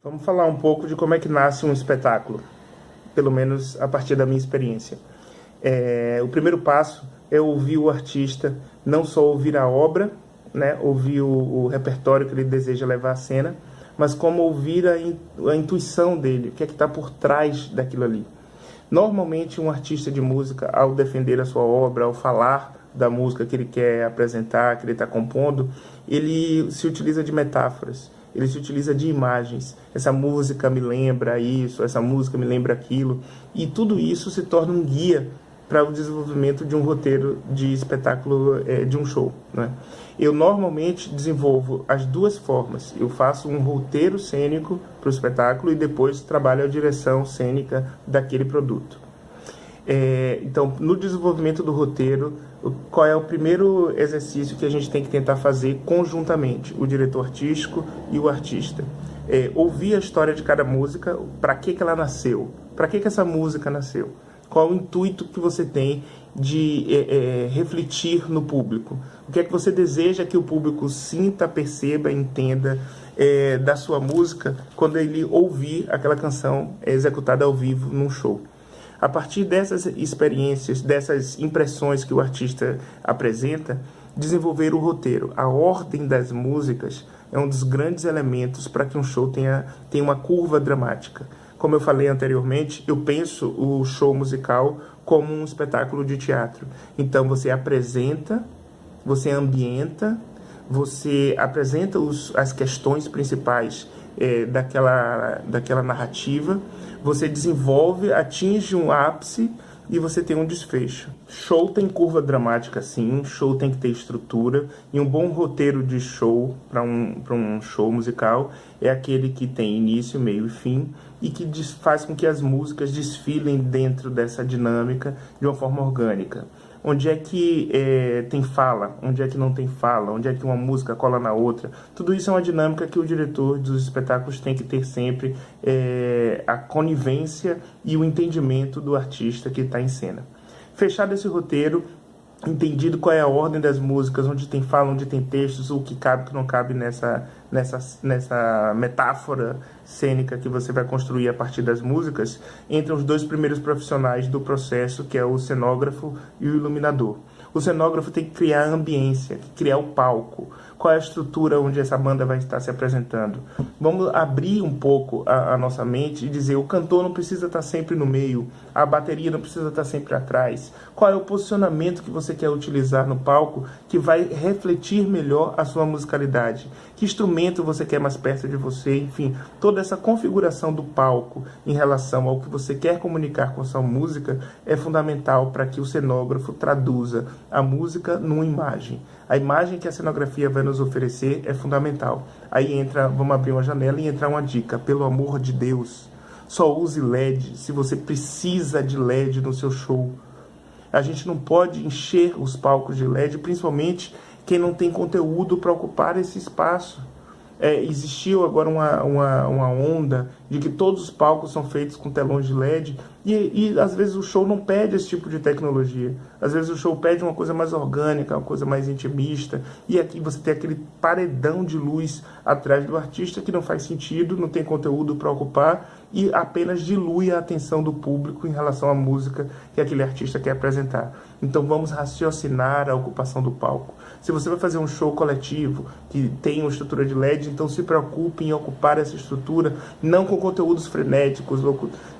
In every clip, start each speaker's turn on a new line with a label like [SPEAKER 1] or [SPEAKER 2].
[SPEAKER 1] Vamos falar um pouco de como é que nasce um espetáculo, pelo menos a partir da minha experiência. O primeiro passo é ouvir o artista, não só ouvir a obra, né, ouvir o repertório que ele deseja levar à cena, mas como ouvir a intuição dele, o que é que está por trás daquilo ali. Normalmente um artista de música, ao defender a sua obra, ao falar da música que ele quer apresentar, que ele está compondo, ele se utiliza de metáforas, ele se utiliza de imagens. Essa música me lembra isso, essa música me lembra aquilo, e tudo isso se torna um guia para o desenvolvimento de um roteiro de espetáculo, de um show, né? Eu normalmente desenvolvo as duas formas. Eu faço um roteiro cênico para o espetáculo e depois trabalho a direção cênica daquele produto. Então, no desenvolvimento do roteiro, qual é o primeiro exercício que a gente tem que tentar fazer conjuntamente, o diretor artístico e o artista? Ouvir a história de cada música, para que ela nasceu, para que essa música nasceu, qual o intuito que você tem de refletir no público, o que é que você deseja que o público sinta, perceba, entenda da sua música quando ele ouvir aquela canção executada ao vivo num show. A partir dessas experiências, dessas impressões que o artista apresenta, desenvolver o roteiro. A ordem das músicas é um dos grandes elementos para que um show tenha uma curva dramática. Como eu falei anteriormente, eu penso o show musical como um espetáculo de teatro. Então você apresenta, você ambienta, você apresenta as questões principais daquela narrativa, você desenvolve, atinge um ápice e você tem um desfecho. Show tem curva dramática, sim, show tem que ter estrutura, e um bom roteiro de show para um show musical é aquele que tem início, meio e fim, e que faz com que as músicas desfilem dentro dessa dinâmica de uma forma orgânica. Onde é que tem fala, onde é que não tem fala, onde é que uma música cola na outra. Tudo isso é uma dinâmica que o diretor dos espetáculos tem que ter sempre, a conivência e o entendimento do artista que está em cena. Fechado esse roteiro, entendido qual é a ordem das músicas, onde tem fala, onde tem textos, o que cabe, o que não cabe nessa metáfora cênica que você vai construir a partir das músicas, entram os dois primeiros profissionais do processo, que é o cenógrafo e o iluminador. O cenógrafo tem que criar a ambiência, criar o palco. Qual é a estrutura onde essa banda vai estar se apresentando? Vamos abrir um pouco a nossa mente e dizer: o cantor não precisa estar sempre no meio, a bateria não precisa estar sempre atrás. Qual é o posicionamento que você quer utilizar no palco que vai refletir melhor a sua musicalidade? Que instrumento você quer mais perto de você? Enfim, toda essa configuração do palco em relação ao que você quer comunicar com sua música é fundamental para que o cenógrafo traduza a música numa imagem. A imagem que a cenografia vai nos oferecer é fundamental. Aí vamos abrir uma janela e entrar uma dica. Pelo amor de Deus, só use LED se você precisa de LED no seu show. A gente não pode encher os palcos de LED, principalmente quem não tem conteúdo para ocupar esse espaço. Existiu agora uma onda de que todos os palcos são feitos com telões de LED e às vezes o show não pede esse tipo de tecnologia. Às vezes o show pede uma coisa mais orgânica, uma coisa mais intimista, e aqui você tem aquele paredão de luz atrás do artista que não faz sentido, não tem conteúdo para ocupar e apenas dilui a atenção do público em relação à música que aquele artista quer apresentar. Então vamos raciocinar a ocupação do palco. Se você vai fazer um show coletivo que tem uma estrutura de LED, então se preocupe em ocupar essa estrutura, não com conteúdos frenéticos,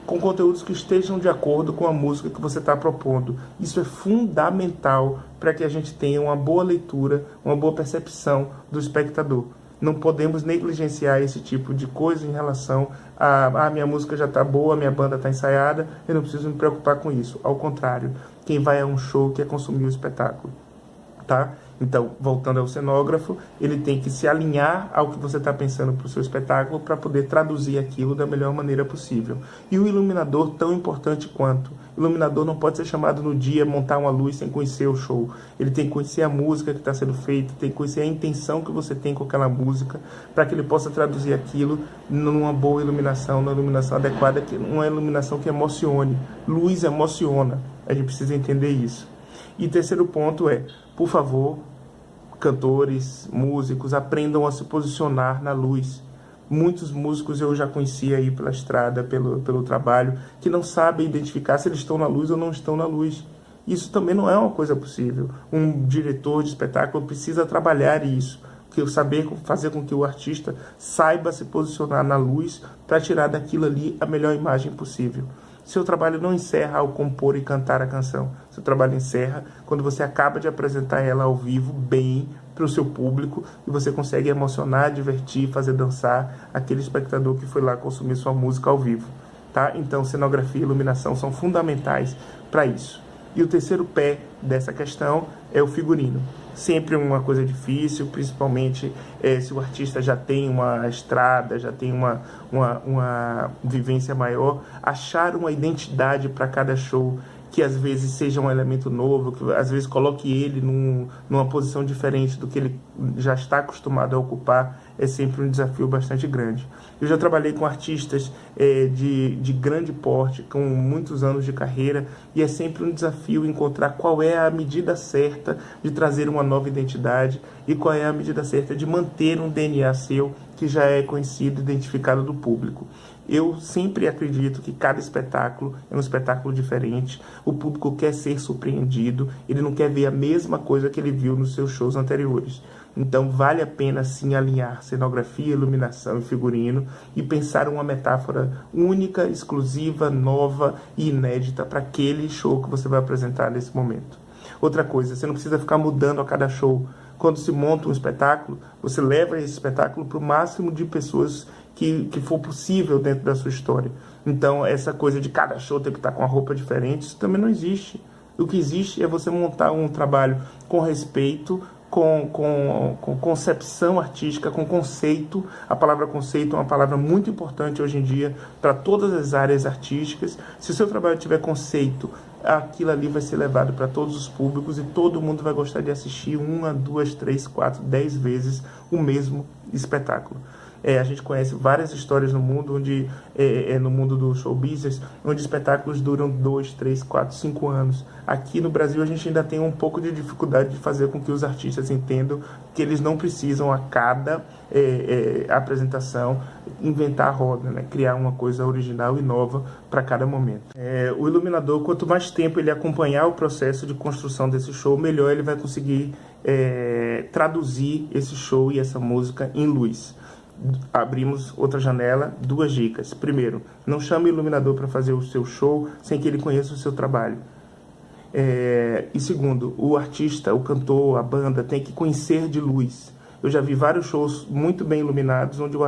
[SPEAKER 1] com conteúdos que estejam de acordo com a música que você está propondo. Isso é fundamental para que a gente tenha uma boa leitura, uma boa percepção do espectador. Não podemos negligenciar esse tipo de coisa em relação a minha música já está boa, minha banda está ensaiada, eu não preciso me preocupar com isso. Ao contrário, quem vai a um show quer consumir o espetáculo. Tá? Então, voltando ao cenógrafo, ele tem que se alinhar ao que você está pensando para o seu espetáculo para poder traduzir aquilo da melhor maneira possível. E o iluminador, tão importante quanto. O iluminador não pode ser chamado no dia, montar uma luz sem conhecer o show. Ele tem que conhecer a música que está sendo feita, tem que conhecer a intenção que você tem com aquela música, para que ele possa traduzir aquilo numa boa iluminação, numa iluminação adequada, uma iluminação que emocione. Luz emociona, a gente precisa entender isso. E terceiro ponto por favor, cantores, músicos, aprendam a se posicionar na luz. Muitos músicos eu já conheci aí pela estrada, pelo trabalho, que não sabem identificar se eles estão na luz ou não estão na luz. Isso também não é uma coisa possível. Um diretor de espetáculo precisa trabalhar isso, saber fazer com que o artista saiba se posicionar na luz para tirar daquilo ali a melhor imagem possível. Seu trabalho não encerra ao compor e cantar a canção. Seu trabalho encerra quando você acaba de apresentar ela ao vivo bem para o seu público e você consegue emocionar, divertir, fazer dançar aquele espectador que foi lá consumir sua música ao vivo. Tá? Então, cenografia e iluminação são fundamentais para isso. E o terceiro pé dessa questão é o figurino. Sempre uma coisa difícil, principalmente se o artista já tem uma estrada, já tem uma vivência maior, achar uma identidade para cada show, que às vezes seja um elemento novo, que às vezes coloque ele numa posição diferente do que ele já está acostumado a ocupar, é sempre um desafio bastante grande. Eu já trabalhei com artistas de grande porte, com muitos anos de carreira, e é sempre um desafio encontrar qual é a medida certa de trazer uma nova identidade e qual é a medida certa de manter um DNA seu que já é conhecido e identificado do público. Eu sempre acredito que cada espetáculo é um espetáculo diferente. O público quer ser surpreendido, ele não quer ver a mesma coisa que ele viu nos seus shows anteriores. Então vale a pena sim alinhar cenografia, iluminação e figurino e pensar uma metáfora única, exclusiva, nova e inédita para aquele show que você vai apresentar nesse momento. Outra coisa, você não precisa ficar mudando a cada show. Quando se monta um espetáculo, você leva esse espetáculo para o máximo de pessoas que for possível dentro da sua história. Então, essa coisa de cada show ter que estar com uma roupa diferente, isso também não existe. O que existe é você montar um trabalho com respeito, com concepção artística, com conceito. A palavra conceito é uma palavra muito importante hoje em dia para todas as áreas artísticas. Se o seu trabalho tiver conceito, aquilo ali vai ser levado para todos os públicos e todo mundo vai gostar de assistir 1, 2, 3, 4, 10 vezes o mesmo espetáculo. A gente conhece várias histórias no mundo, no mundo do show business, onde espetáculos duram 2, 3, 4, 5 anos. Aqui no Brasil a gente ainda tem um pouco de dificuldade de fazer com que os artistas entendam que eles não precisam a cada apresentação inventar a roda, né? Criar uma coisa original e nova para cada momento. O iluminador, quanto mais tempo ele acompanhar o processo de construção desse show, melhor ele vai conseguir traduzir esse show e essa música em luz. Abrimos outra janela, 2 dicas. Primeiro, não chame o iluminador para fazer o seu show sem que ele conheça o seu trabalho. E segundo, o artista, o cantor, a banda tem que conhecer de luz. Eu já vi vários shows muito bem iluminados onde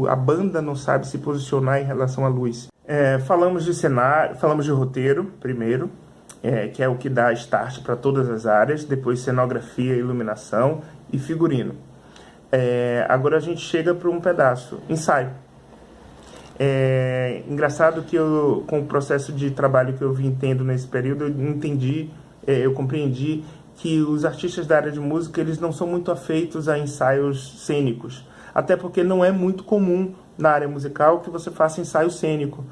[SPEAKER 1] a banda não sabe se posicionar em relação à luz. Falamos de cenário, falamos de roteiro primeiro, que é o que dá start para todas as áreas, depois cenografia, iluminação e figurino. Agora a gente chega para um pedaço, ensaio. Engraçado que com o processo de trabalho que eu vim tendo nesse período, eu compreendi que os artistas da área de música, eles não são muito afeitos a ensaios cênicos, até porque não é muito comum na área musical que você faça ensaio cênico,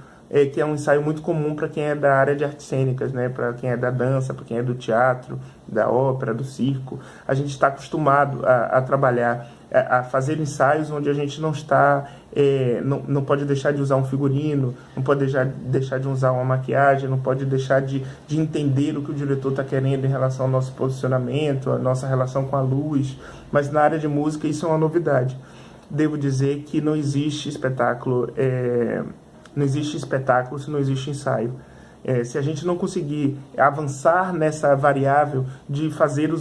[SPEAKER 1] que é um ensaio muito comum para quem é da área de artes cênicas, né? Para quem é da dança, para quem é do teatro, da ópera, do circo. A gente está acostumado a trabalhar, a fazer ensaios onde a gente não está, não pode deixar de usar um figurino, não pode deixar de usar uma maquiagem, não pode deixar de entender o que o diretor está querendo em relação ao nosso posicionamento, a nossa relação com a luz. Mas na área de música isso é uma novidade. Devo dizer que não existe espetáculo se não existe ensaio. Se a gente não conseguir avançar nessa variável de fazer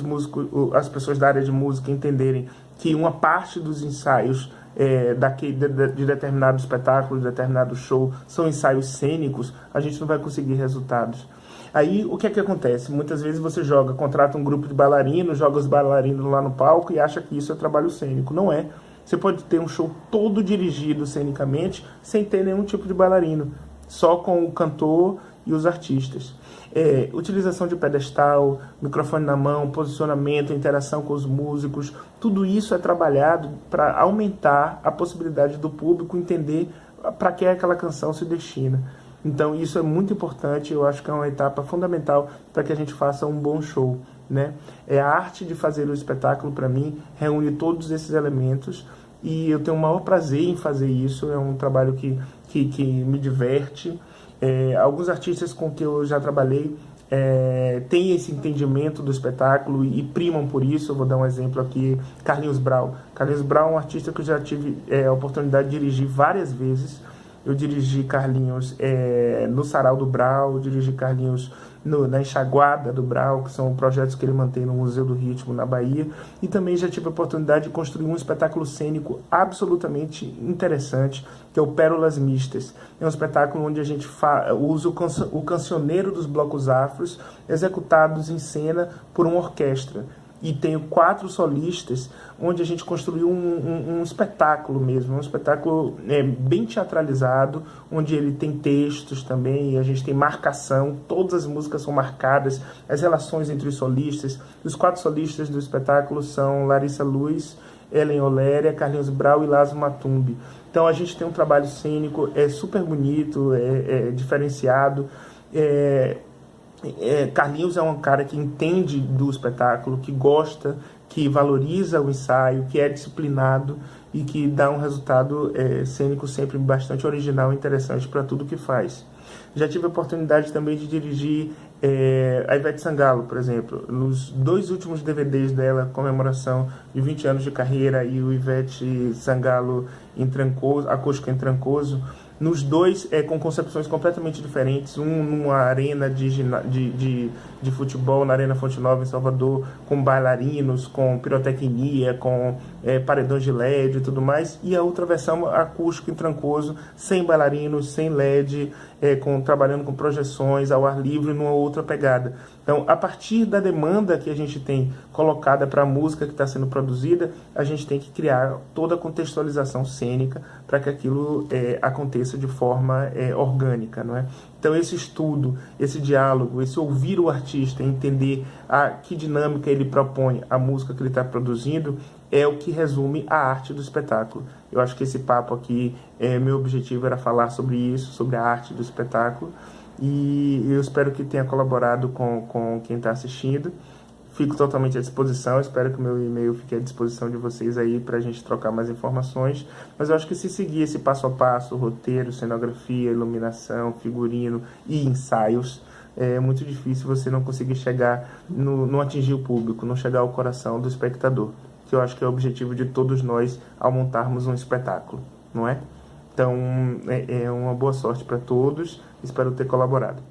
[SPEAKER 1] as pessoas da área de música entenderem que uma parte dos ensaios de determinado espetáculo, de determinado show, são ensaios cênicos, a gente não vai conseguir resultados. Aí, o que é que acontece? Muitas vezes você contrata um grupo de bailarinos, joga os bailarinos lá no palco e acha que isso é trabalho cênico. Não é. Você pode ter um show todo dirigido cenicamente sem ter nenhum tipo de bailarino, só com o cantor e os artistas. Utilização de pedestal, microfone na mão, posicionamento, interação com os músicos, tudo isso é trabalhado para aumentar a possibilidade do público entender para que aquela canção se destina. Então isso é muito importante, eu acho que é uma etapa fundamental para que a gente faça um bom show, né? A arte de fazer o espetáculo, para mim, reúne todos esses elementos e eu tenho o maior prazer em fazer isso. É um trabalho que me diverte. Alguns artistas com que eu já trabalhei têm esse entendimento do espetáculo e primam por isso. Eu vou dar um exemplo aqui: Carlinhos Brau. Carlinhos Brau é um artista que eu já tive a oportunidade de dirigir várias vezes. Eu dirigi Carlinhos no Sarau do Brau, eu dirigi Carlinhos na Enxaguada do Brau, que são projetos que ele mantém no Museu do Ritmo, na Bahia. E também já tive a oportunidade de construir um espetáculo cênico absolutamente interessante, que é o Pérolas Mistas. É um espetáculo onde a gente usa o cancioneiro dos blocos afros, executados em cena por uma orquestra. E tenho 4 solistas, onde a gente construiu um espetáculo mesmo, um espetáculo bem teatralizado, onde ele tem textos também, e a gente tem marcação, todas as músicas são marcadas, as relações entre os solistas. Os 4 solistas do espetáculo são Larissa Luz, Ellen Oléria, Carlinhos Brau e Lázaro Matumbi. Então a gente tem um trabalho cênico, super bonito, diferenciado. Carlinhos é um cara que entende do espetáculo, que gosta, que valoriza o ensaio, que é disciplinado e que dá um resultado cênico sempre bastante original e interessante para tudo que faz. Já tive a oportunidade também de dirigir a Ivete Sangalo, por exemplo. Nos 2 últimos DVDs dela, comemoração de 20 anos de carreira, e o Ivete Sangalo em Trancoso, acústico em Trancoso, nos 2 com concepções completamente diferentes. Um numa arena de futebol, na Arena Fonte Nova, em Salvador, com bailarinos, com pirotecnia, com paredões de LED e tudo mais. E a outra versão acústico em Trancoso, sem bailarinos, sem LED, trabalhando com projeções ao ar livre, numa outra pegada. Então, a partir da demanda que a gente tem colocada para a música que está sendo produzida, a gente tem que criar toda a contextualização cênica para que aquilo aconteça de forma orgânica, não é? Então, esse estudo, esse diálogo, esse ouvir o artista, entender que dinâmica ele propõe à música que ele está produzindo, é o que resume a arte do espetáculo. Eu acho que esse papo aqui, meu objetivo era falar sobre isso, sobre a arte do espetáculo, e eu espero que tenha colaborado com quem está assistindo. Fico totalmente à disposição, espero que o meu e-mail fique à disposição de vocês aí para a gente trocar mais informações. Mas eu acho que se seguir esse passo a passo, roteiro, cenografia, iluminação, figurino e ensaios, é muito difícil você não conseguir chegar, não atingir o público, não chegar ao coração do espectador, que eu acho que é o objetivo de todos nós ao montarmos um espetáculo, não é? Então, uma boa sorte para todos, espero ter colaborado.